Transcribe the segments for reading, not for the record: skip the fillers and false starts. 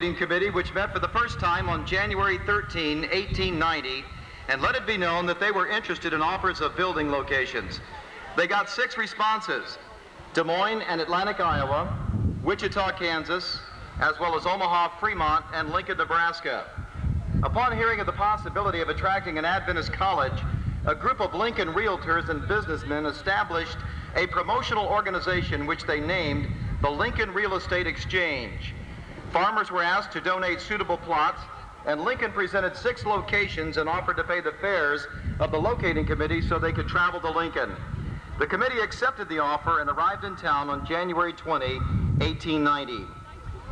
Committee, which met for the first time on January 13, 1890, and let it be known that they were interested in offers of building locations. They got 6 responses: Des Moines and Atlantic, Iowa, Wichita, Kansas, as well as Omaha, Fremont, and Lincoln, Nebraska. Upon hearing of the possibility of attracting an Adventist college, a group of Lincoln realtors and businessmen established a promotional organization which they named the Lincoln Real Estate Exchange. Farmers were asked to donate suitable plots, and Lincoln presented 6 locations and offered to pay the fares of the locating committee so they could travel to Lincoln. The committee accepted the offer and arrived in town on January 20, 1890.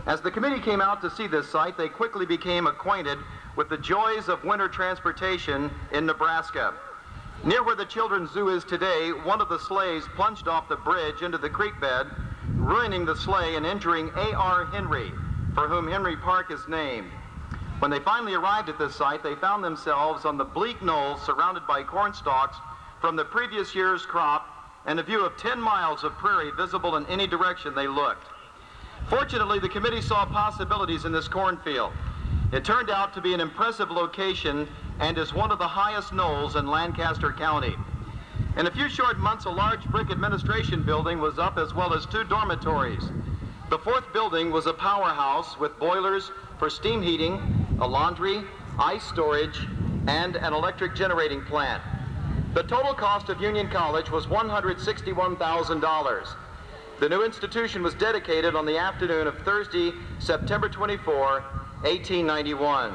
As the committee came out to see this site, they quickly became acquainted with the joys of winter transportation in Nebraska. Near where the Children's Zoo is today, one of the sleighs plunged off the bridge into the creek bed, ruining the sleigh and injuring A.R. Henry, for whom Henry Park is named. When they finally arrived at this site, they found themselves on the bleak knoll surrounded by corn stalks from the previous year's crop and a view of 10 miles of prairie visible in any direction they looked. Fortunately, the committee saw possibilities in this cornfield. It turned out to be an impressive location and is one of the highest knolls in Lancaster County. In a few short months, a large brick administration building was up, as well as 2 dormitories. The 4th building was a powerhouse with boilers for steam heating, a laundry, ice storage, and an electric generating plant. The total cost of Union College was $161,000. The new institution was dedicated on the afternoon of Thursday, September 24, 1891.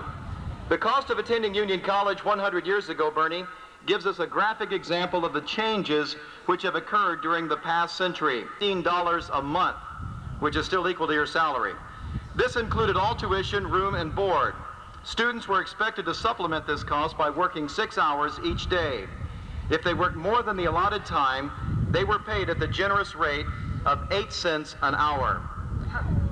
The cost of attending Union College 100 years ago, Bernie, gives us a graphic example of the changes which have occurred during the past century. $15 a month, which is still equal to your salary. This included all tuition, room, and board. Students were expected to supplement this cost by working 6 hours each day. If they worked more than the allotted time, they were paid at the generous rate of 8 cents an hour.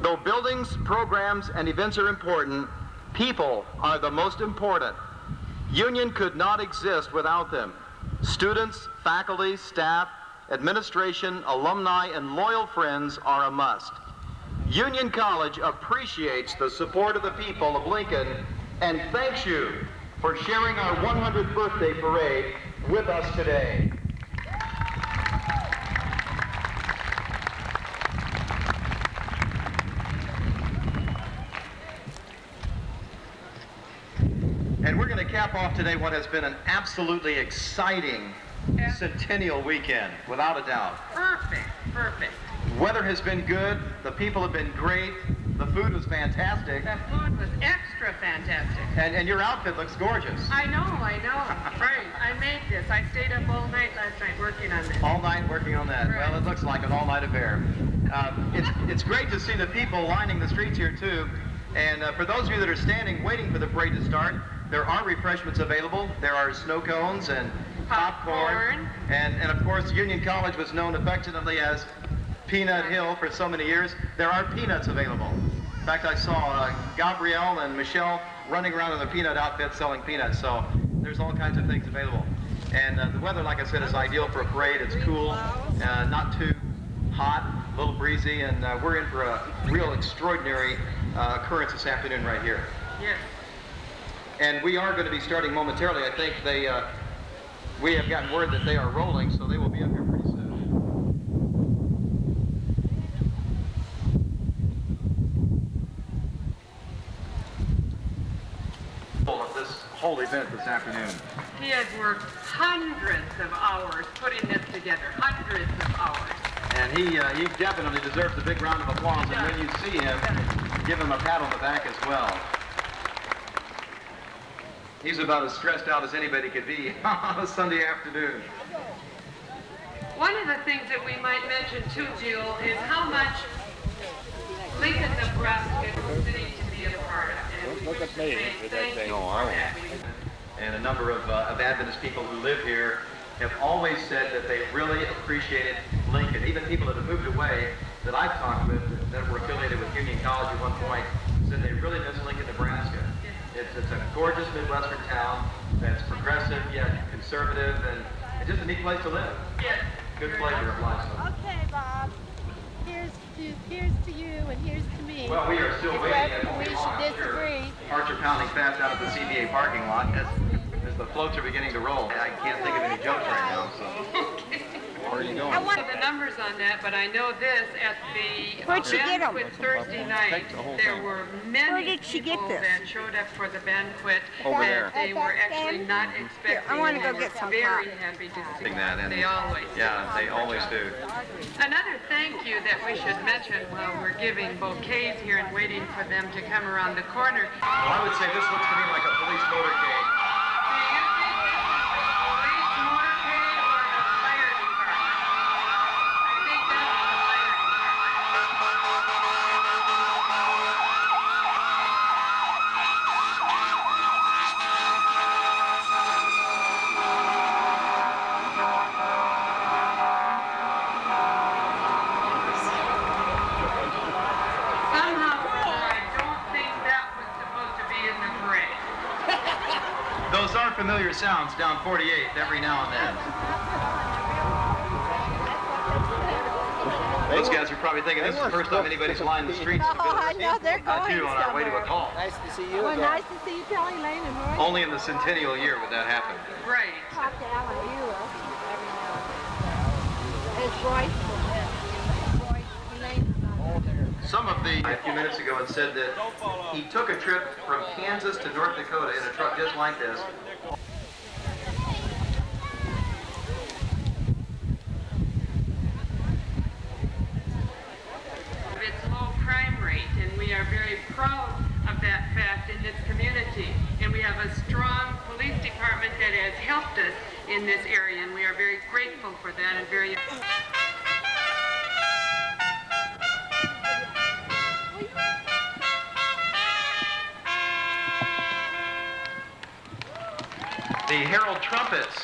Though buildings, programs, and events are important, people are the most important. Union could not exist without them. Students, faculty, staff, administration, alumni, and loyal friends are a must. Union College appreciates the support of the people of Lincoln and thanks you for sharing our 100th birthday parade with us today. And we're going to cap off today what has been an absolutely exciting Centennial weekend, without a doubt. Perfect. Weather has been good, the people have been great, the food was fantastic. The food was extra fantastic. And your outfit looks gorgeous. I know. Right. I made this. I stayed up all night last night working on this. All night working on that. Right. Well, it looks like an all-night affair. It's great to see the people lining the streets here, too. And for those of you that are standing waiting for the parade to start, there are refreshments available. There are snow cones and popcorn. And of course, Union College was known affectionately as Peanut Hill for so many years. There are peanuts available. In fact, I saw Gabrielle and Michelle running around in their peanut outfits selling peanuts. So there's all kinds of things available. And the weather, like I said, is ideal for a parade. It's cool, not too hot, a little breezy, and we're in for a real extraordinary occurrence this afternoon right here. Yes. And we are going to be starting momentarily. I think we have gotten word that they are rolling, so they will be up here pretty soon. Of this whole event this afternoon. He has worked hundreds of hours putting this together. Hundreds of hours. And he definitely deserves a big round of applause. And when you see him, give him a pat on the back as well. He's about as stressed out as anybody could be on a Sunday afternoon. One of the things that we might mention too, Jill, is how much Lincoln, Nebraska is considered to be a part of. And Look at me. And a number of Adventist people who live here have always said that they really appreciated Lincoln. Even people that have moved away that I've talked with that were affiliated with Union College at one point said they really miss Lincoln, Nebraska. It's a gorgeous Midwestern town that's progressive yet conservative, and it's just a neat place to live. Yes. Good flavor of life. Okay, Bob. Here's here's to you and here's to me. Well, we are still waiting. If we should disagree. Hearts are pounding fast out of the CBA parking lot as the floats are beginning to roll. I can't think of any jokes right now, so. Where are you going? I want the numbers on that, but I know this, at the Where'd she get 'em? banquet Thursday night, there were many Where did she get people this? that showed up for the banquet Over that there. they were actually not expecting. I wanna go and get were some very pop. happy to see That, and They always do. yeah, they always do. Another thank you that we should mention while we're giving bouquets here and waiting for them to come around the corner. Well, I would say this looks to me like a police motorcade. Do you think this is the police motorcade or the fire department? I think that's the fire department. Somehow or other, I don't think that was supposed to be in the parade. Those are familiar sounds down 48th every now and then. Those guys are probably thinking this is the first time anybody's lined the streets to build I this know, they're going tattoo on our way to a somewhere. call. Nice to see you Well, again. nice to see you, Kelly Lane and Roy. Only in the centennial year would that happen. Right. Talk to Alan Eula every now and then. His voice. Elaine's not there. Some of the, a few minutes ago, had said that he took a trip from Kansas to North Dakota in a truck just like this. Its low crime rate, and we are very proud of that fact in this community. And we have a strong police department that has helped us in this area, and we are very grateful for that and very... The Herald Trumpets,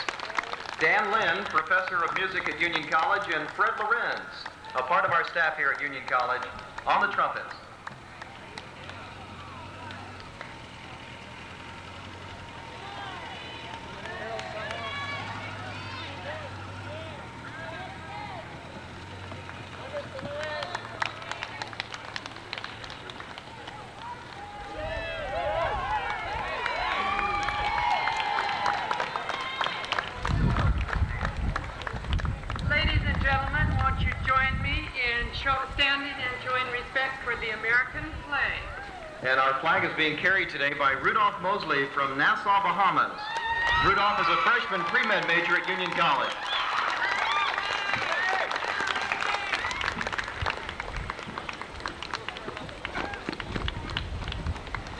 Dan Lynn, professor of music at Union College, and Fred Lorenz, a part of our staff here at Union College, on the trumpets. Ladies and gentlemen, won't you join me in standing and showing respect for the American flag? And our flag is being carried today by Rudolph Mosley from Nassau, Bahamas. Rudolph is a freshman pre-med major at Union College.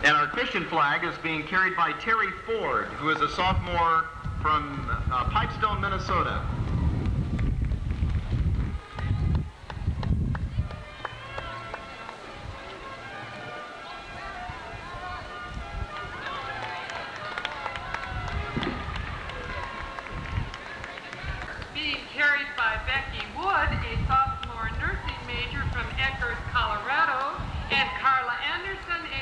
And our Christian flag is being carried by Terry Ford, who is a sophomore from Pipestone, Minnesota. Being carried by Becky Wood, a sophomore nursing major from Eckerd, Colorado, and Carla Anderson, a